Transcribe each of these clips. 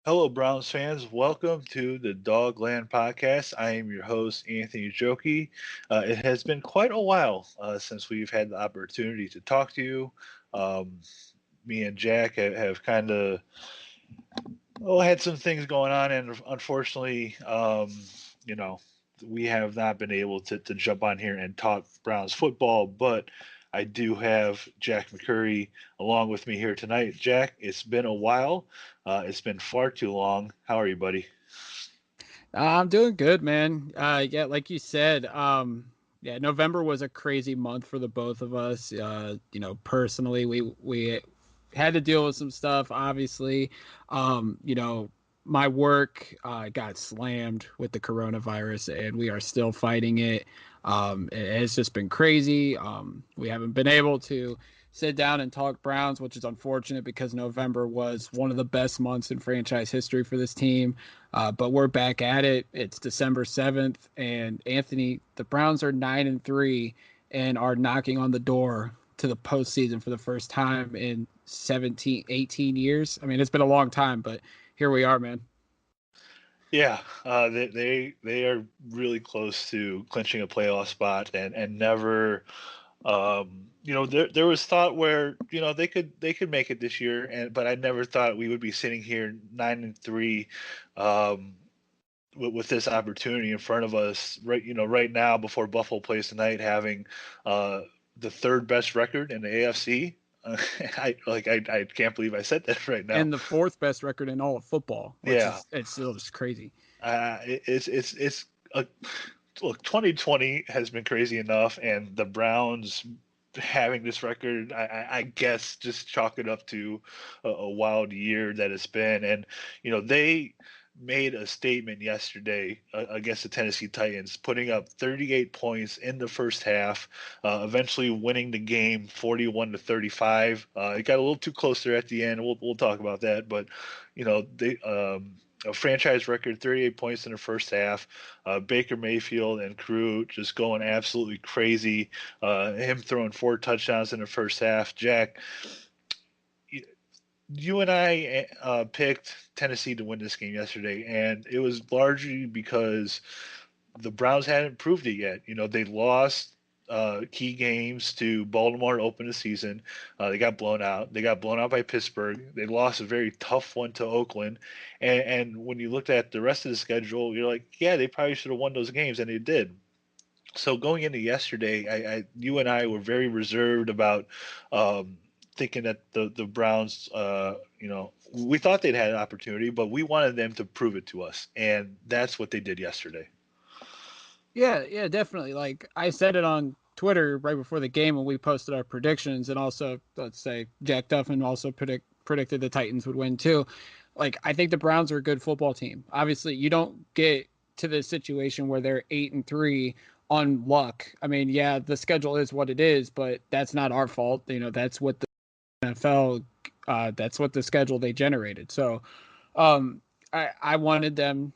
Hello, Browns fans. Welcome to the Dogland Podcast. I am your host, Anthony Joki. It has been quite a while since we've had the opportunity to talk to you. Um, Me and Jack have kind of had some things going on, and unfortunately, you know, we have not been able to jump on here and talk Browns football. But I do have Jack McCurry along with me here tonight. Jack, it's been a while. It's been far too long. How are you, buddy? I'm doing good, man. Yeah, like you said, yeah, November was a crazy month for the both of us. Personally, we had to deal with some stuff. Obviously, um, you know, my work got slammed with the coronavirus, and we are still fighting it. It's just been crazy. We haven't been able to sit down and talk Browns, which is unfortunate because November was one of the best months in franchise history for this team. But we're back at it. It's December 7th, and Anthony, the Browns are 9-3 and are knocking on the door to the postseason for the first time in 17, 18 years. I mean, it's been a long time, but here we are, man. Yeah, they are really close to clinching a playoff spot, and never. There was thought where they could make it this year, and but I never thought we would be sitting here 9-3, um, with this opportunity in front of us right now before Buffalo plays tonight, having uh, the third best record in the AFC. I can't believe I said that right now. And the fourth best record in all of football, which Yeah, is it's still just crazy. it's look, 2020 has been crazy enough, and the Browns having this record, I guess, just chalk it up to a wild year that it's been. And they made a statement yesterday against the Tennessee Titans, putting up 38 points in the first half, eventually winning the game 41-35. It got a little too close there at the end. We'll talk about that, but they. A franchise record 38 points in the first half. Baker Mayfield and crew just going absolutely crazy. Him throwing 4 touchdowns in the first half. Jack, you and I picked Tennessee to win this game yesterday, and it was largely because the Browns hadn't proved it yet. They lost key games to Baltimore to open the season. They got blown out. They got blown out by Pittsburgh. They lost a very tough one to Oakland. And when you looked at the rest of the schedule, you're like, yeah, they probably should have won those games, and they did. So going into yesterday, you and I were very reserved about um, thinking that the Browns, we thought they'd had an opportunity, but we wanted them to prove it to us, and that's what they did yesterday. Yeah, definitely. Like I said it on Twitter right before the game when we posted our predictions, and also let's say Jack Duffin also predicted the Titans would win too. Like I think the Browns are a good football team. Obviously, you don't get to the situation where they're 8-3 on luck. I mean, yeah, the schedule is what it is, but that's not our fault. That's what the NFL. That's what the schedule they generated. So, I wanted them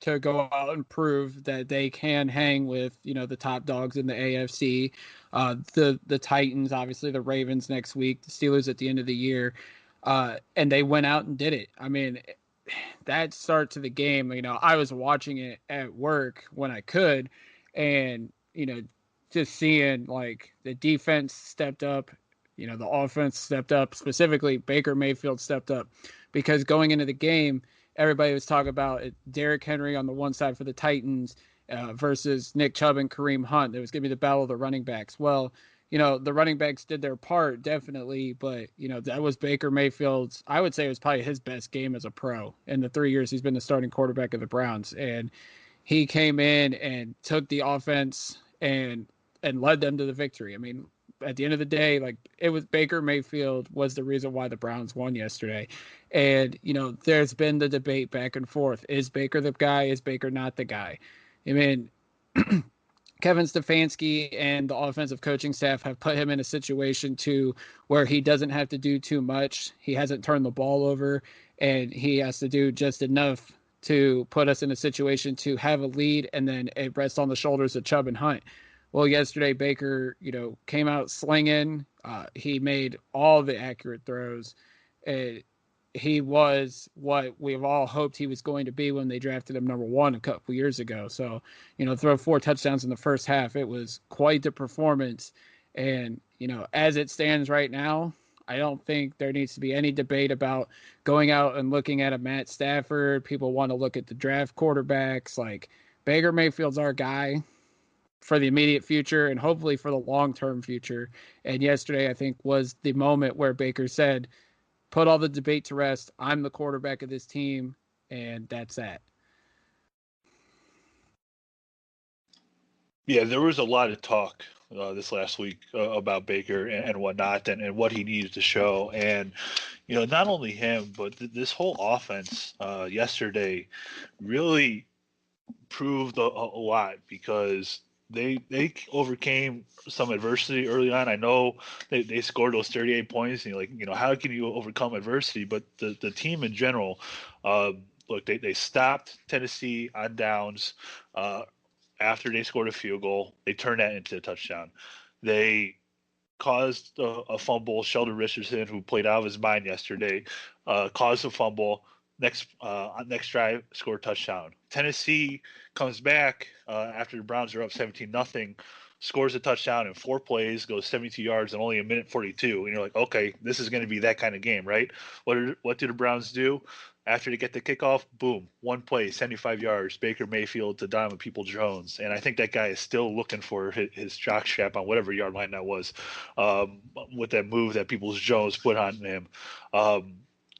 to go out and prove that they can hang with the top dogs in the AFC, the Titans, obviously the Ravens next week, the Steelers at the end of the year, and they went out and did it. I mean, that start to the game, I was watching it at work when I could, and just seeing like the defense stepped up. The offense stepped up, specifically Baker Mayfield stepped up because going into the game, everybody was talking about it, Derrick Henry on the one side for the Titans versus Nick Chubb and Kareem Hunt. It was going to be the battle of the running backs. Well, the running backs did their part, definitely, but, that was Baker Mayfield's, I would say it was probably his best game as a pro in the 3 years he's been the starting quarterback of the Browns. And he came in and took the offense and led them to the victory. I mean, at the end of the day, like it was Baker Mayfield was the reason why the Browns won yesterday. And, there's been the debate back and forth. Is Baker the guy? Is Baker not the guy? I mean, Kevin Stefanski and the offensive coaching staff have put him in a situation to where he doesn't have to do too much. He hasn't turned the ball over, and he has to do just enough to put us in a situation to have a lead, and then it rests on the shoulders of Chubb and Hunt. Well, yesterday Baker, came out slinging. He made all the accurate throws. he was what we've all hoped he was going to be when they drafted him number 1 a couple years ago. So, throw 4 touchdowns in the first half, it was quite the performance. And, as it stands right now, I don't think there needs to be any debate about going out and looking at a Matt Stafford. People want to look at the draft quarterbacks. Like, Baker Mayfield's our guy for the immediate future and hopefully for the long-term future. And yesterday, I think, was the moment where Baker said, put all the debate to rest. I'm the quarterback of this team, and that's that. Yeah, there was a lot of talk this last week about Baker and whatnot, and what he needed to show. And not only him, but this whole offense yesterday really proved a lot, because they overcame some adversity early on. I know they scored those 38 points, and how can you overcome adversity? But the team in general, look, they stopped Tennessee on downs. After they scored a field goal, they turned that into a touchdown. They caused a fumble. Sheldon Richardson, who played out of his mind yesterday, caused a fumble. Next drive, scored a touchdown. Tennessee comes back after the Browns are up 17-0, scores a touchdown in 4 plays, goes 72 yards in only a minute 42. And you're like, okay, this is going to be that kind of game, right? What do the Browns do? After they get the kickoff, boom, 1 play, 75 yards, Baker Mayfield to Donovan Peoples-Jones. And I think that guy is still looking for his jock strap on whatever yard line that was, with that move that Peoples-Jones put on him.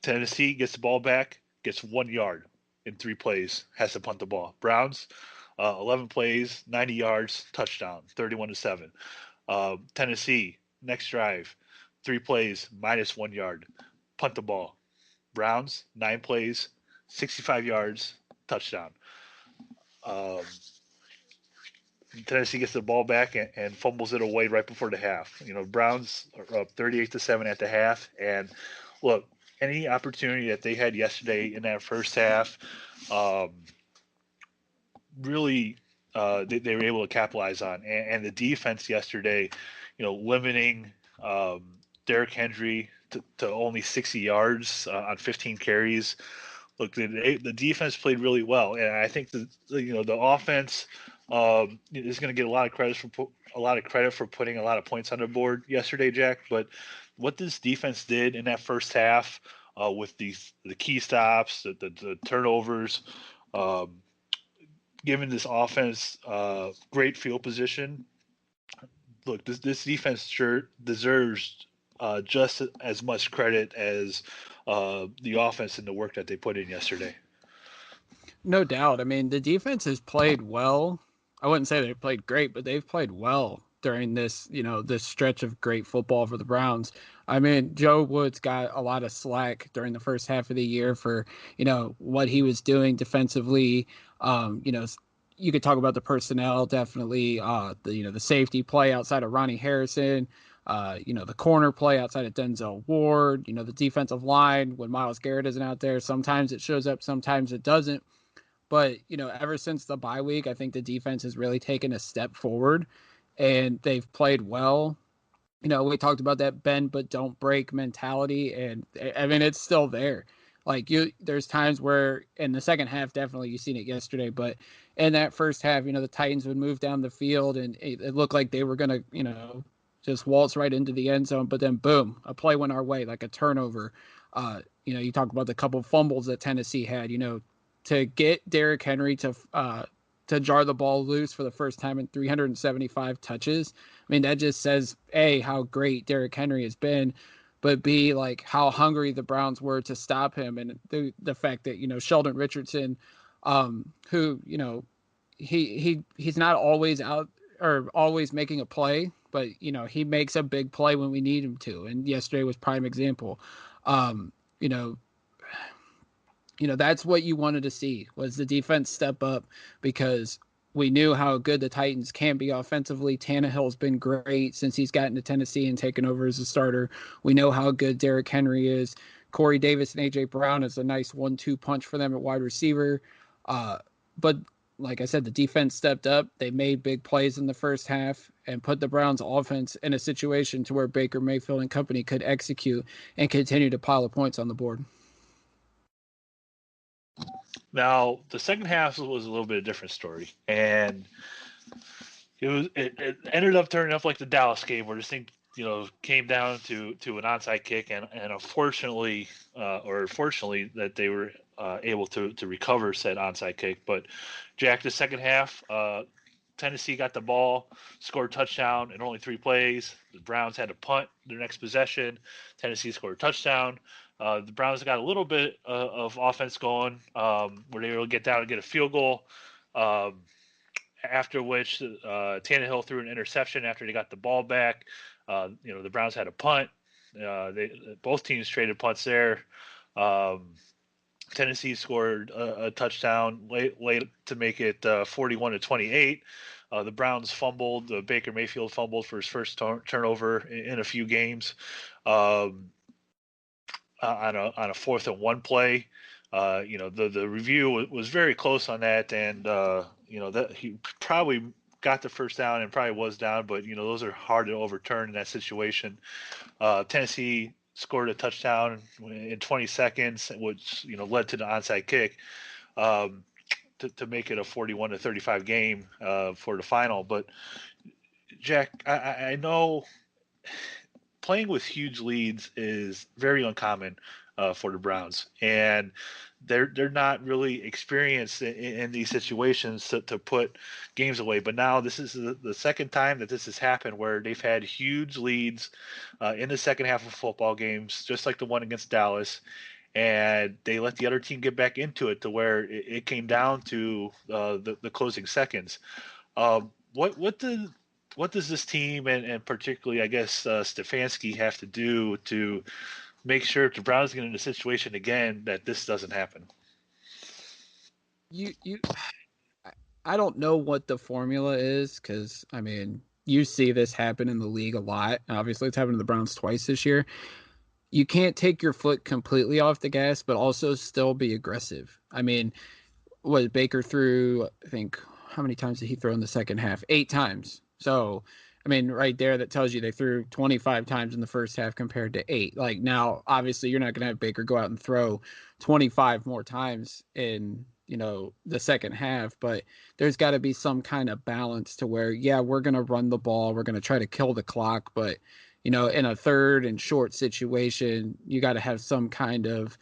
Tennessee gets the ball back, gets 1 yard in 3 plays, has to punt the ball. Browns, 11 plays, 90 yards, touchdown, 31-7. Tennessee, next drive, 3 plays, minus 1 yard, punt the ball. Browns, 9 plays, 65 yards, touchdown. Tennessee gets the ball back and fumbles it away right before the half. Browns are up 38-7 at the half. And look, any opportunity that they had yesterday in that first half, really, they were able to capitalize on. And the defense yesterday, limiting Derrick Henry to only 60 yards on 15 carries. Look, the defense played really well, and I think the offense is going to get a lot of credit for putting a lot of points on the board yesterday, Jack. But what this defense did in that first half, with the key stops, the turnovers, giving this offense great field position. Look, this defense sure deserves just as much credit as the offense and the work that they put in yesterday. No doubt. I mean, the defense has played well. I wouldn't say they've played great, but they've played well during this, this stretch of great football for the Browns. I mean, Joe Woods got a lot of slack during the first half of the year for, what he was doing defensively. You could talk about the personnel, definitely, the safety play outside of Ronnie Harrison, the corner play outside of Denzel Ward, the defensive line when Myles Garrett isn't out there. Sometimes it shows up, sometimes it doesn't. But, ever since the bye week, I think the defense has really taken a step forward and they've played well. We talked about that bend but don't break mentality. And I mean, it's still there. Like there's times where in the second half, definitely you've seen it yesterday, but in that first half, the Titans would move down the field and it looked like they were going to, just waltz right into the end zone. But then boom, a play went our way, like a turnover. You talk about the couple fumbles that Tennessee had, to get Derrick Henry to jar the ball loose for the first time in 375 touches. I mean, that just says A, how great Derrick Henry has been, but B, like how hungry the Browns were to stop him. And the fact that, Sheldon Richardson, who, he's not always out or always making a play, but, he makes a big play when we need him to. And yesterday was prime example. That's what you wanted to see was the defense step up because we knew how good the Titans can be offensively. Tannehill's been great since he's gotten to Tennessee and taken over as a starter. We know how good Derrick Henry is. Corey Davis and A.J. Brown is a nice 1-2 punch for them at wide receiver. But like I said, the defense stepped up. They made big plays in the first half and put the Browns offense in a situation to where Baker Mayfield and company could execute and continue to pile of points on the board. Now, the second half was a little bit of a different story, and it ended up turning up like the Dallas game, where this thing came down to an onside kick, and unfortunately, or fortunately, that they were able to recover said onside kick. But Jack, the second half, Tennessee got the ball, scored a touchdown in only 3 plays. The Browns had to punt their next possession. Tennessee scored a touchdown. The Browns got a little bit of offense going, where they were able to get down and get a field goal. Um, After which, Tannehill threw an interception after they got the ball back. The Browns had a punt. Both teams traded punts there. Um, Tennessee scored a touchdown late to make it 41-28. The Browns fumbled. Baker Mayfield fumbled for his first turnover in a few games. Um, on a 4th-and-1 play. The review was very close on that, and that he probably got the first down and probably was down, but those are hard to overturn in that situation. Tennessee scored a touchdown in 20 seconds, which led to the onside kick. To make it a 41-35 game for the final. But Jack, I know playing with huge leads is very uncommon for the Browns, and they're not really experienced in these situations to put games away. But now this is the second time that this has happened, where they've had huge leads in the second half of football games, just like the one against Dallas, and they let the other team get back into it to where it came down to the closing seconds. What does this team and particularly, I guess, Stefanski have to do to make sure if the Browns get in a situation again that this doesn't happen? You I don't know what the formula is, because I mean, you see this happen in the league a lot. Obviously, it's happened to the Browns twice this year. You can't take your foot completely off the gas, but also still be aggressive. I mean, what Baker threw, I think, how many times did he throw in the second half? 8 times. So, I mean, right there, that tells you they threw 25 times in the first half compared to 8. Like, now, obviously, you're not going to have Baker go out and throw 25 more times in, the second half, but there's got to be some kind of balance to where, yeah, we're going to run the ball, we're going to try to kill the clock, but, in a third and short situation, you got to have some kind of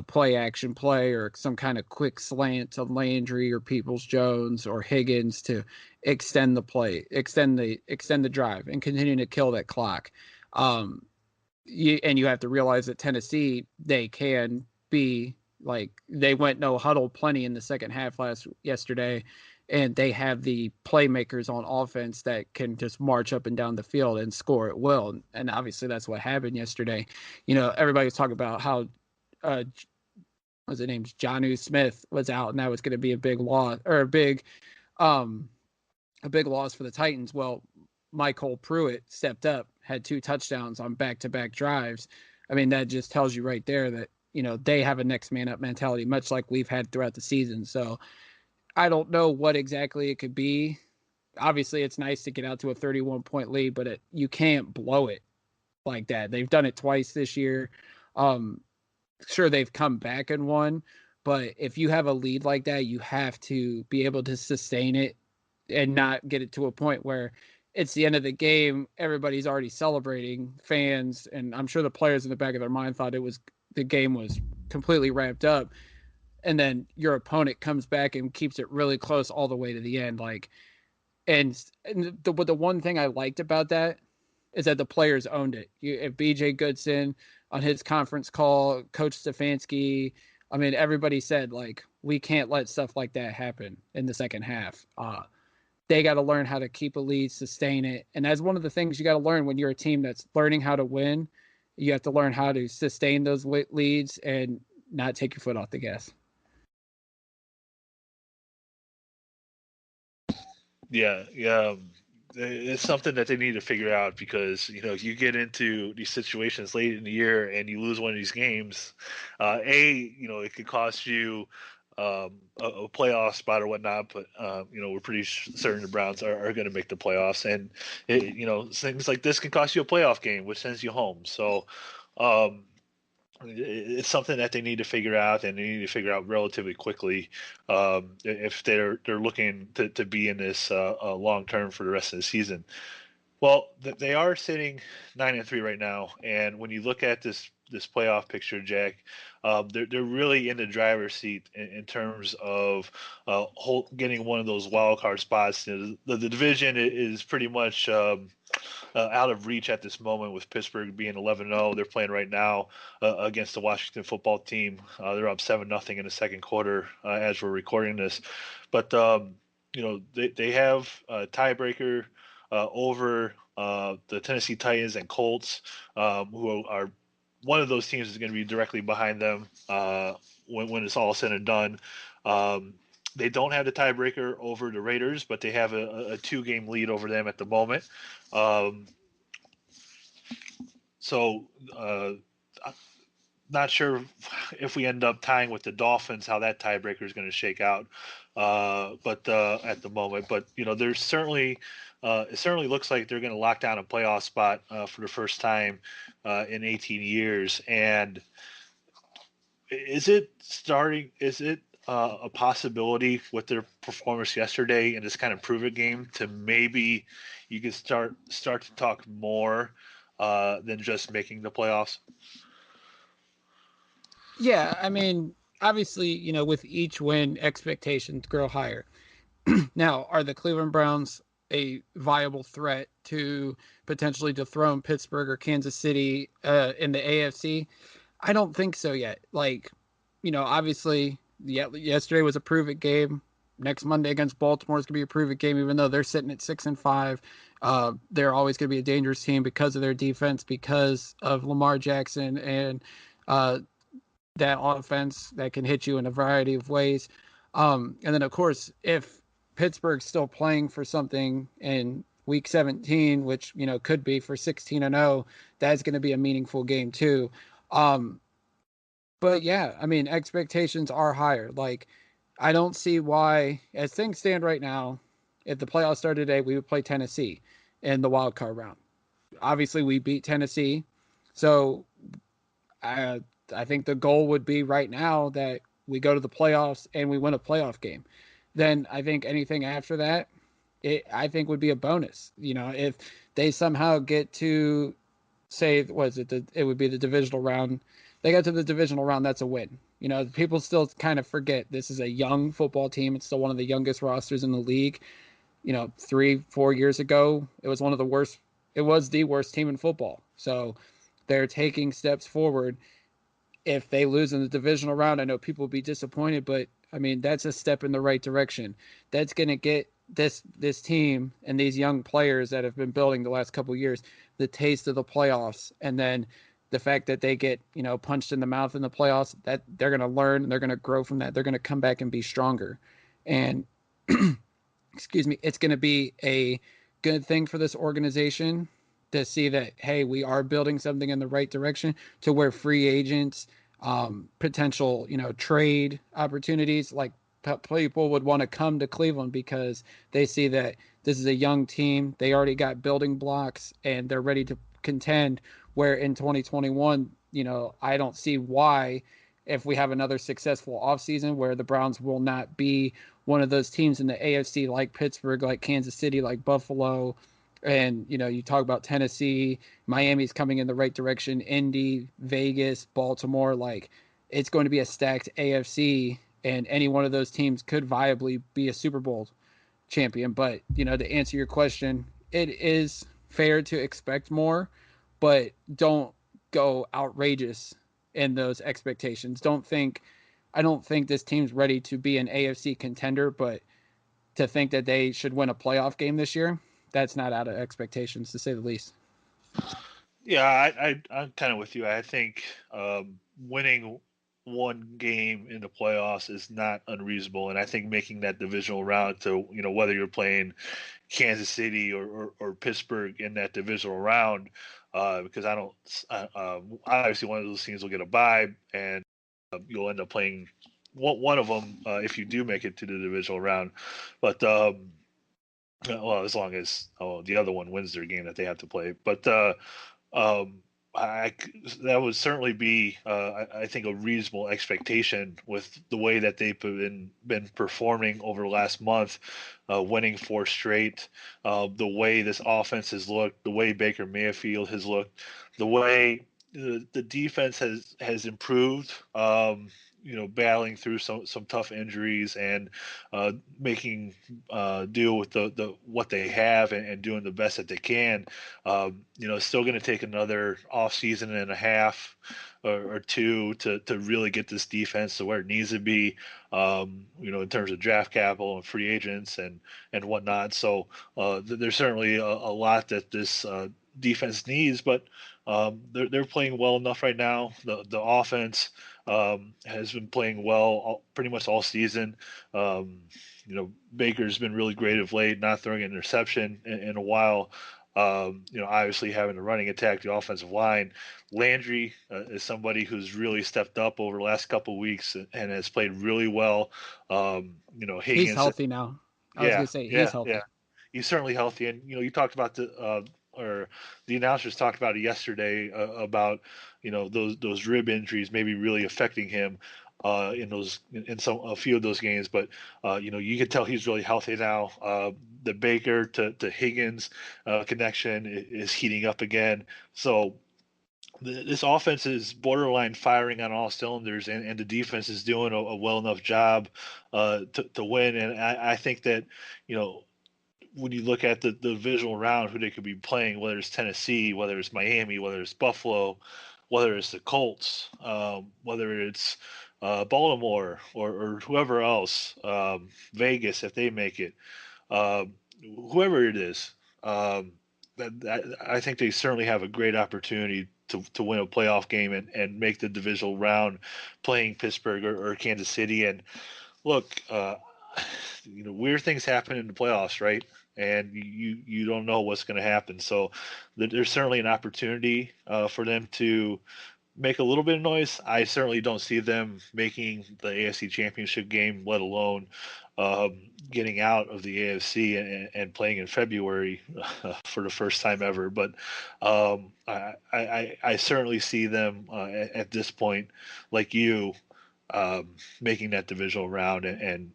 play action play or some kind of quick slant to Landry or Peoples Jones or Higgins to extend the play, extend the drive, and continue to kill that clock. And you have to realize that Tennessee, they can be like, they went no huddle plenty in the second half yesterday, and they have the playmakers on offense that can just march up and down the field and score at will. And obviously that's what happened yesterday. Everybody was talking about how what's his name, Jonnu Smith was out, and that was going to be a big loss, or um a big loss for the Titans. Well, Michael Pruitt stepped up, had 2 touchdowns on back-to-back drives. I mean, that just tells you right there that they have a next man up mentality, much like we've had throughout the season. So I don't know what exactly it could be. Obviously, it's nice to get out to a 31-point lead, but you can't blow it like that. They've done it twice this year. Sure, they've come back and won, but if you have a lead like that, you have to be able to sustain it and not get it to a point where it's the end of the game, everybody's already celebrating, fans, and I'm sure the players in the back of their mind thought the game was completely wrapped up, and then your opponent comes back and keeps it really close all the way to the end. Like, and the one thing I liked about that is that the players owned it. If BJ Goodson on his conference call, Coach Stefanski, I mean, everybody said, like, we can't let stuff like that happen in the second half. They got to learn how to keep a lead, sustain it. And that's one of the things you got to learn when you're a team that's learning how to win. You have to learn how to sustain those leads and not take your foot off the gas. Yeah, yeah. It's something that they need to figure out, because you get into these situations late in the year and you lose one of these games. It could cost you a playoff spot or whatnot, but we're pretty certain the Browns are going to make the playoffs, and things like this can cost you a playoff game, which sends you home. So. Um, it's something that they need to figure out, and they need to figure out relatively quickly if they're looking to be in this long term for the rest of the season. Well, they are sitting 9-3 right now, and when you look at this playoff picture, Jack, they're really in the driver's seat in terms of getting one of those wild card spots. The division is pretty much out of reach at this moment, with Pittsburgh being 11-0. They're playing right now against the Washington football team. They're up 7-0 in the second quarter as we're recording this, but they have a tiebreaker over the Tennessee Titans and Colts, who are one of those teams is going to be directly behind them when it's all said and done. They don't have the tiebreaker over the Raiders, but they have a 2-game lead over them at the moment. Um, so not sure if we end up tying with the Dolphins, how that tiebreaker is going to shake out. But at the moment, but there's certainly it certainly looks like they're going to lock down a playoff spot for the first time in 18 years. And is it starting? Is it a possibility with their performance yesterday in this kind of prove it game to maybe you can start to talk more than just making the playoffs? Yeah, I mean, obviously, with each win, expectations grow higher. Now, are the Cleveland Browns a viable threat to potentially dethrone Pittsburgh or Kansas City in the AFC? I don't think so yet. Like, obviously, yeah, yesterday was a prove it game. Next Monday against Baltimore is going to be a prove it game, even though they're sitting at 6-5. They're always going to be a dangerous team because of their defense, because of Lamar Jackson and uh, that offense that can hit you in a variety of ways. And then, of course, if Pittsburgh's still playing for something in week 17, which, could be for 16-0, that's going to be a meaningful game too. Um, but yeah, I mean, expectations are higher. Like, I don't see why, as things stand right now, if the playoffs started today, we would play Tennessee in the wild card round. Obviously, we beat Tennessee. So I think the goal would be right now that we go to the playoffs and we win a playoff game. Then I think anything after that, I think would be a bonus. If they somehow get to say, was it it would be the divisional round. They got to the divisional round, that's a win. People still kind of forget this is a young football team. It's still one of the youngest rosters in the league. 3-4 years ago, it was one of the worst. It was the worst team in football. So they're taking steps forward. If they lose in the divisional round, I know people will be disappointed, but I mean, that's a step in the right direction. That's going to get this team and these young players that have been building the last couple of years the taste of the playoffs. And then the fact that they get punched in the mouth in the playoffs, that they're going to learn, they're going to grow from that, they're going to come back and be stronger. And excuse me, it's going to be a good thing for this organization to see that, hey, we are building something in the right direction, to where free agents, potential trade opportunities, like people would want to come to Cleveland because they see that this is a young team, they already got building blocks, and they're ready to contend. Where in 2021, I don't see why, if we have another successful offseason, where the Browns will not be one of those teams in the AFC, like Pittsburgh, like Kansas City, like Buffalo. And you talk about Tennessee, Miami's coming in the right direction, Indy, Vegas, Baltimore. Like, it's going to be a stacked AFC, and any one of those teams could viably be a Super Bowl champion. But to answer your question, it is fair to expect more, but don't go outrageous in those expectations. I don't think this team's ready to be an AFC contender, but to think that they should win a playoff game this year, that's not out of expectations, to say the least. Yeah, I'm kind of with you. I think winning one game in the playoffs is not unreasonable, and I think making that divisional round to whether you're playing Kansas City or Pittsburgh in that divisional round, because I don't obviously one of those teams will get a bye, and you'll end up playing one of them if you do make it to the divisional round, but. Well, as long as the other one wins their game that they have to play, but um, I, that would certainly be, I think, a reasonable expectation with the way that they've been performing over the last month, winning 4 straight, the way this offense has looked, the way Baker Mayfield has looked, the way the defense has improved. Battling through some tough injuries and making deal with the what they have and doing the best that they can. It's still going to take another off season and a half or two to really get this defense to where it needs to be. In terms of draft capital and free agents and whatnot. So there's certainly a lot that this defense needs, but they're playing well enough right now. The offense has been playing well pretty much all season. Baker's been really great of late, not throwing an interception in a while. Obviously having the running attack, the offensive line. Landry is somebody who's really stepped up over the last couple of weeks and has played really well. Higgins. He's healthy now. I was gonna say he's healthy. Yeah, he's certainly healthy. And you talked about or the announcers talked about it yesterday about those rib injuries maybe really affecting him in a few of those games. But you can tell he's really healthy now. The Baker to Higgins connection is heating up again. So this offense is borderline firing on all cylinders, and the defense is doing a well enough job to win. And I think that when you look at the visual round, who they could be playing, whether it's Tennessee, whether it's Miami, whether it's Buffalo, whether it's the Colts, whether it's Baltimore or whoever else, Vegas if they make it, whoever it is, I think they certainly have a great opportunity to win a playoff game and make the divisional round, playing Pittsburgh or Kansas City. And look, weird things happen in the playoffs, right? And you don't know what's going to happen. So there's certainly an opportunity for them to make a little bit of noise. I certainly don't see them making the AFC Championship game, let alone getting out of the AFC and playing in February for the first time ever. But I certainly see them at this point, like you, making that divisional round and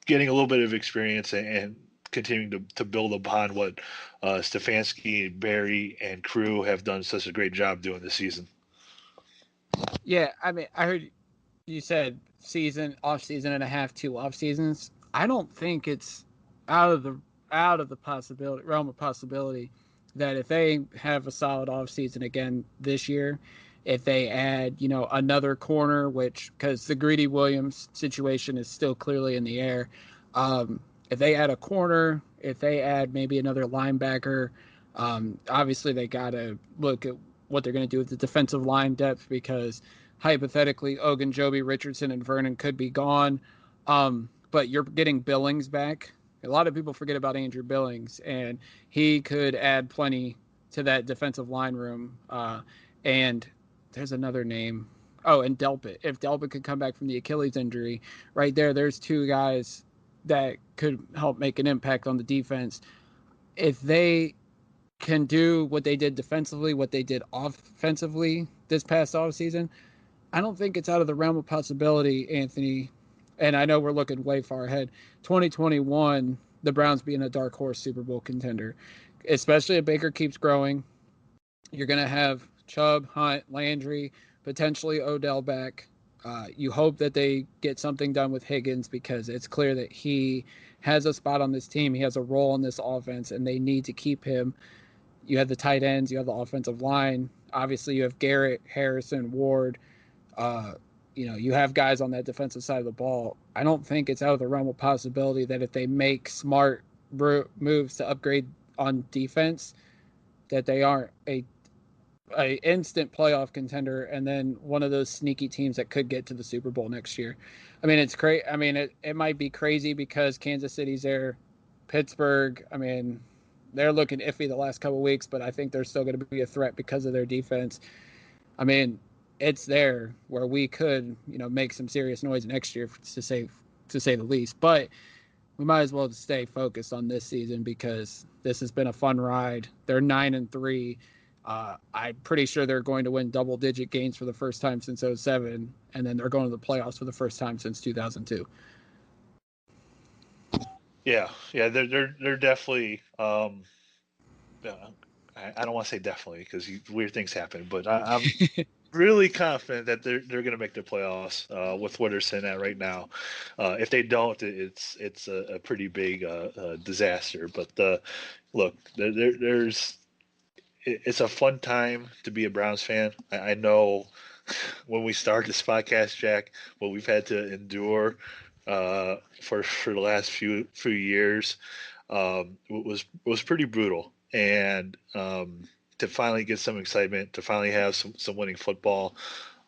getting a little bit of experience and continuing to build upon what Stefanski, Barry, and crew have done such a great job doing this season. Yeah, I mean, I heard you said off season and a half, 2 off seasons. I don't think it's out of the realm of possibility that if they have a solid off season again this year, if they add another corner, which because the Greedy Williams situation is still clearly in the air, if they add a corner, if they add maybe another linebacker, obviously they got to look at what they're going to do with the defensive line depth because hypothetically Ogunjobi, Richardson, and Vernon could be gone. But you're getting Billings back. A lot of people forget about Andrew Billings, and he could add plenty to that defensive line room. And there's another name. Oh, and Delpit. If Delpit could come back from the Achilles injury, right there's 2 guys that could help make an impact on the defense. If they can do what they did defensively, what they did offensively this past offseason, I don't think it's out of the realm of possibility, Anthony. And I know we're looking way far ahead. 2021, the Browns being a dark horse Super Bowl contender, especially if Baker keeps growing. You're going to have Chubb, Hunt, Landry, potentially Odell back. You hope that they get something done with Higgins because it's clear that he has a spot on this team. He has a role in this offense, and they need to keep him. You have the tight ends. You have the offensive line. Obviously, you have Garrett, Harrison, Ward. You have guys on that defensive side of the ball. I don't think it's out of the realm of possibility that if they make smart moves to upgrade on defense, that they aren't a instant playoff contender and then one of those sneaky teams that could get to the Super Bowl next year. I mean, it's crazy. I mean, it might be crazy because Kansas City's there. Pittsburgh, I mean, they're looking iffy the last couple of weeks, but I think they're still going to be a threat because of their defense. I mean, it's there where we could, make some serious noise next year to say the least. But we might as well stay focused on this season because this has been a fun ride. They're 9-3. I'm pretty sure they're going to win double-digit games for the first time since '07, and then they're going to the playoffs for the first time since 2002. Yeah, they're definitely. I don't want to say definitely because weird things happen, but I'm really confident that they're going to make the playoffs with what they're sitting at right now. If they don't, it's a pretty big disaster. But look, there's it's a fun time to be a Browns fan. I know when we started this podcast, Jack, what we've had to endure for the last few years was pretty brutal, and to finally get some excitement, to finally have some winning football,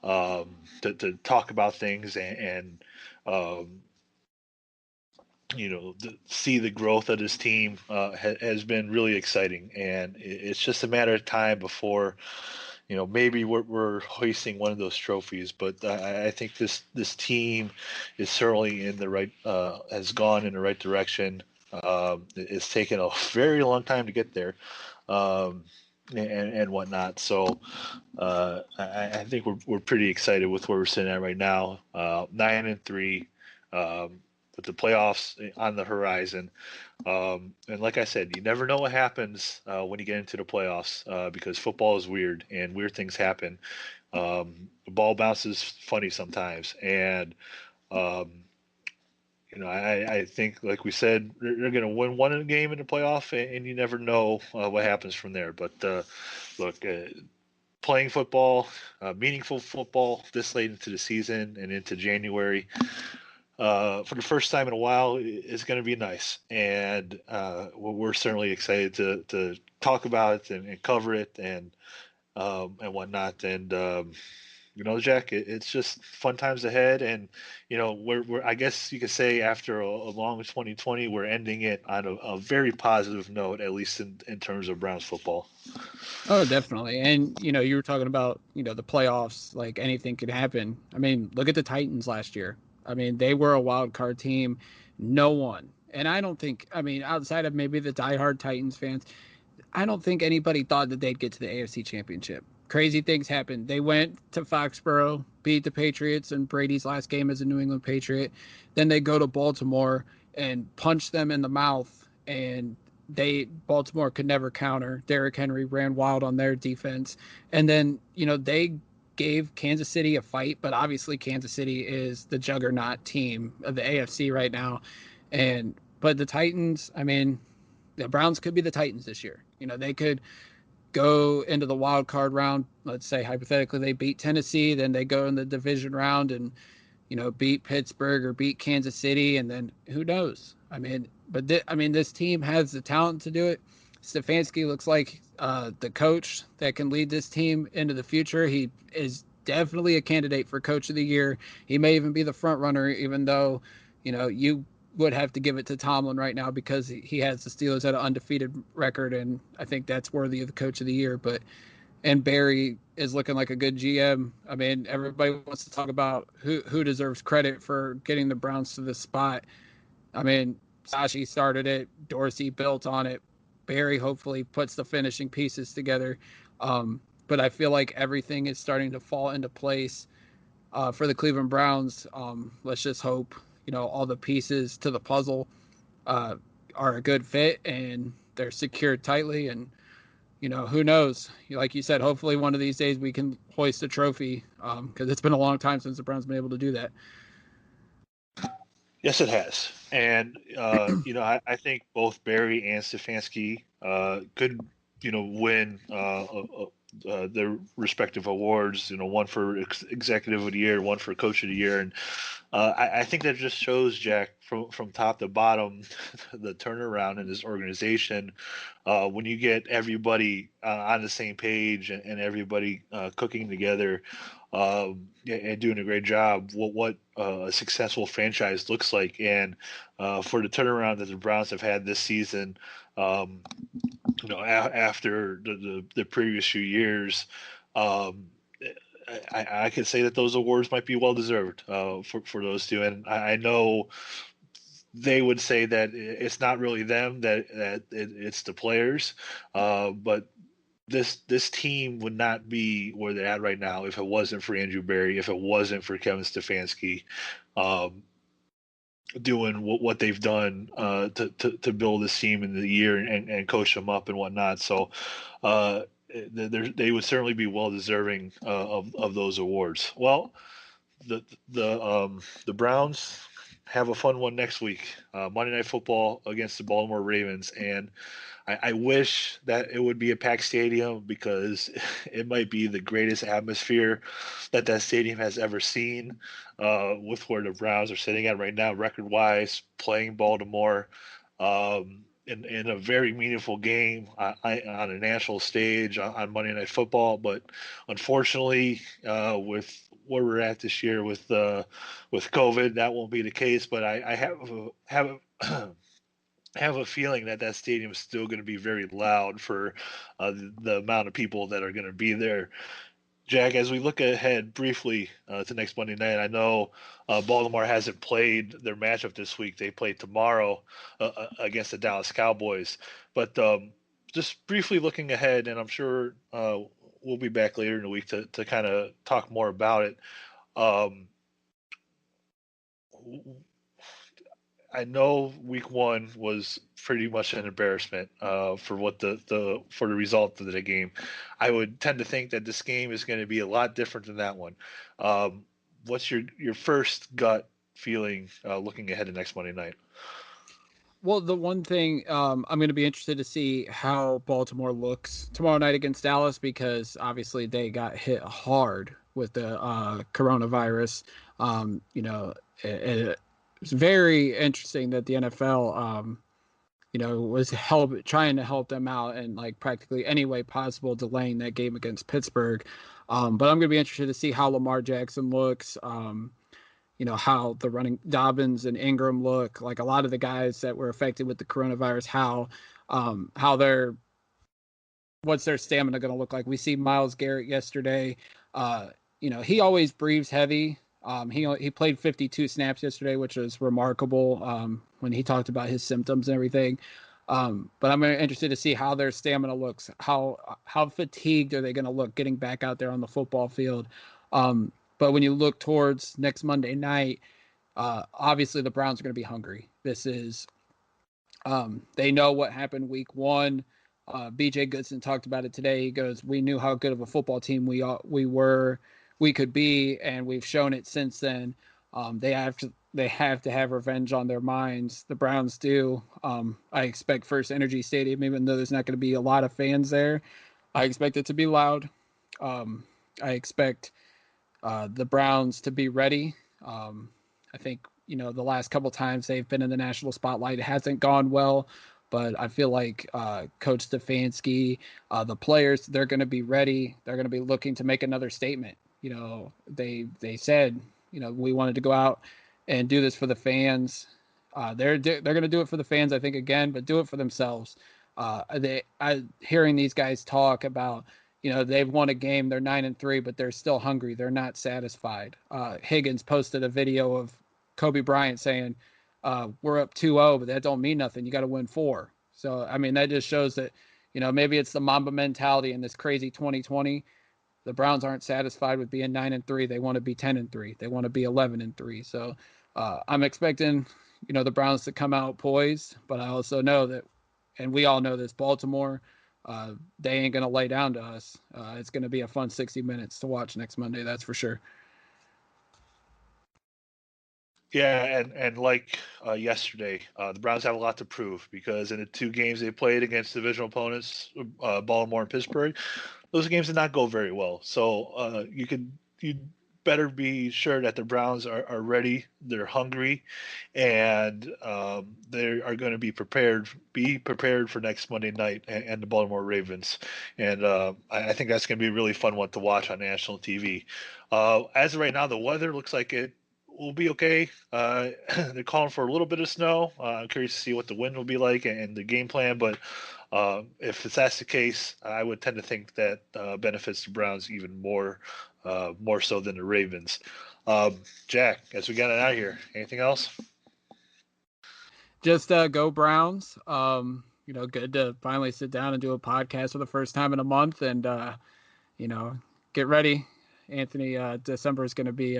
to talk about things and um, see the growth of this team has been really exciting, and it's just a matter of time before maybe we're hoisting one of those trophies. But I think this team is certainly in the right has gone in the right direction. It's taken a very long time to get there, um, and whatnot. So I think we're pretty excited with where we're sitting at right now. 9-3. With the playoffs on the horizon. And like I said, you never know what happens when you get into the playoffs because football is weird and weird things happen. The ball bounces funny sometimes. And, I think, like we said, they're going to win one game in the playoff, and you never know what happens from there. But look, playing football, meaningful football this late into the season and into January for the first time in a while is going to be nice, and we're certainly excited to talk about it and cover it and whatnot. And Jack, it's just fun times ahead, and we're I guess you could say after a long 2020, we're ending it on a very positive note, at least in terms of Browns football. Oh, definitely. And you were talking about the playoffs, like anything could happen. I mean, look at the Titans last year. I mean, they were a wild card team. No one, and I don't think, I mean, outside of maybe the diehard Titans fans, I don't think anybody thought that they'd get to the AFC Championship. Crazy things happened. They went to Foxborough, beat the Patriots in Brady's last game as a New England Patriot. Then they go to Baltimore and punch them in the mouth, and Baltimore could never counter. Derrick Henry ran wild on their defense, and then they gave Kansas City a fight, but obviously Kansas City is the juggernaut team of the AFC right now, but the Titans, I mean, the Browns could be the Titans this year. They could go into the wild card round. Let's say hypothetically they beat Tennessee, then they go in the division round and beat Pittsburgh or beat Kansas City, and then who knows? I mean, but this team has the talent to do it. Stefanski looks like the coach that can lead this team into the future. He is definitely a candidate for Coach of the Year. He may even be the front runner, even though you would have to give it to Tomlin right now because he has the Steelers at an undefeated record, and I think that's worthy of the Coach of the Year. And Barry is looking like a good GM. I mean, everybody wants to talk about who deserves credit for getting the Browns to this spot. I mean, Sashi started it, Dorsey built on it, Barry hopefully puts the finishing pieces together. But I feel like everything is starting to fall into place for the Cleveland Browns. Let's just hope all the pieces to the puzzle are a good fit and they're secured tightly. And who knows? Like you said, hopefully one of these days we can hoist a trophy because it's been a long time since the Browns been able to do that. Yes, it has, and I think both Barry and Stefanski could win their respective awards. One for executive of the year, one for coach of the year, and I think that just shows, Jack, from top to bottom, the turnaround in this organization. When you get everybody on the same page and everybody cooking together and doing a great job, what a successful franchise looks like. And for the turnaround that the Browns have had this season, after the previous few years, I could say that those awards might be well deserved for those two. And I know they would say that it's not really them, that it's the players, but this team would not be where they're at right now if it wasn't for Andrew Berry, if it wasn't for Kevin Stefanski, doing what they've done to build this team in the year and coach them up and whatnot. So they would certainly be well deserving of those awards. Well, the Browns have a fun one next week, Monday Night Football against the Baltimore Ravens, and I wish that it would be a packed stadium because it might be the greatest atmosphere that stadium has ever seen. With where the Browns are sitting at right now, record-wise, playing Baltimore in a very meaningful game on a national stage on Monday Night Football. But unfortunately, with where we're at this year with COVID, that won't be the case. But I have a feeling that stadium is still going to be very loud for the amount of people that are going to be there. Jack, as we look ahead briefly to next Monday night, I know Baltimore hasn't played their matchup this week. They play tomorrow against the Dallas Cowboys. But just briefly looking ahead, and I'm sure we'll be back later in the week to kind of talk more about it. I know week one was pretty much an embarrassment for what for the result of the game. I would tend to think that this game is going to be a lot different than that one. What's your first gut feeling looking ahead to next Monday night? Well, the one thing I'm going to be interested to see how Baltimore looks tomorrow night against Dallas, because obviously they got hit hard with the coronavirus. It's very interesting that the NFL, was trying to help them out in like practically any way possible, delaying that game against Pittsburgh. But I'm going to be interested to see how Lamar Jackson looks. How the running Dobbins and Ingram look, like a lot of the guys that were affected with the coronavirus, how what's their stamina going to look like. We see Myles Garrett yesterday. He always breathes heavy. He played 52 snaps yesterday, which was remarkable when he talked about his symptoms and everything. But I'm interested to see how their stamina looks. How fatigued are they going to look getting back out there on the football field? But when you look towards next Monday night, obviously the Browns are going to be hungry. This is they know what happened week one. BJ Goodson talked about it today. He goes, "We knew how good of a football team we could be, and we've shown it since then." They have to have revenge on their minds. The Browns do. I expect First Energy Stadium, even though there's not going to be a lot of fans there, I expect it to be loud. I expect the Browns to be ready. I think, the last couple times they've been in the national spotlight, it hasn't gone well, but I feel like Coach Stefanski, the players, they're going to be ready. They're going to be looking to make another statement. They said, we wanted to go out and do this for the fans. They're going to do it for the fans, I think, again, but do it for themselves. Hearing these guys talk about, they've won a game, they're 9-3, but they're still hungry. They're not satisfied. Higgins posted a video of Kobe Bryant saying, we're up 2-0, but that don't mean nothing. You got to win 4. So, I mean, that just shows that, maybe it's the Mamba mentality in this crazy 2020. The Browns aren't satisfied with being 9-3. They want to be 10-3. They want to be 11-3. So I'm expecting, the Browns to come out poised, but I also know that, and we all know this, Baltimore, they ain't going to lay down to us. It's going to be a fun 60 minutes to watch next Monday. That's for sure. Yeah, and like yesterday, the Browns have a lot to prove because in the 2 games they played against divisional opponents, Baltimore and Pittsburgh, those games did not go very well. So you better be sure that the Browns are ready. They're hungry, and they are going to be prepared. Be prepared for next Monday night and the Baltimore Ravens. And I think that's going to be a really fun one to watch on national TV. As of right now, the weather looks like it will be okay. They're calling for a little bit of snow. I'm curious to see what the wind will be like and the game plan. But if that's the case, I would tend to think that benefits the Browns even more so than the Ravens. Jack, as we got out of here, anything else? Just go Browns. good to finally sit down and do a podcast for the first time in a month. And, get ready, Anthony. December is going to be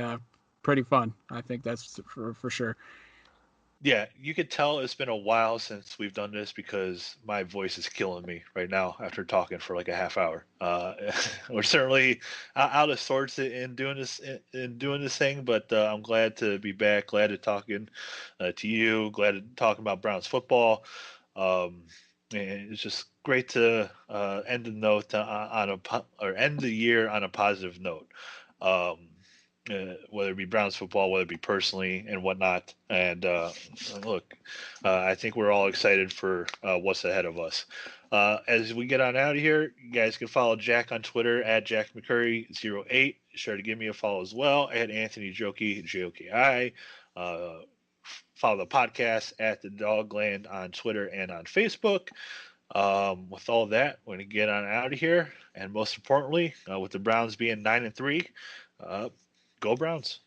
pretty fun. I think that's for sure. Yeah, you could tell it's been a while since we've done this because my voice is killing me right now after talking for like a half hour. We're certainly out of sorts in doing this thing, but I'm glad to be back. Glad to talking to you. Glad to talking about Browns football. Um, and it's just great to end the note or end the year on a positive note. Um, whether it be Browns football, whether it be personally and whatnot. And look, I think we're all excited for what's ahead of us. As we get on out of here, you guys can follow Jack on Twitter at Jack McCurry08. Sure to give me a follow as well at Anthony Joki, Joki. Follow the podcast at the Dogland on Twitter and on Facebook. With all that, we're going to get on out of here. And most importantly, with the Browns being 9-3, go Browns.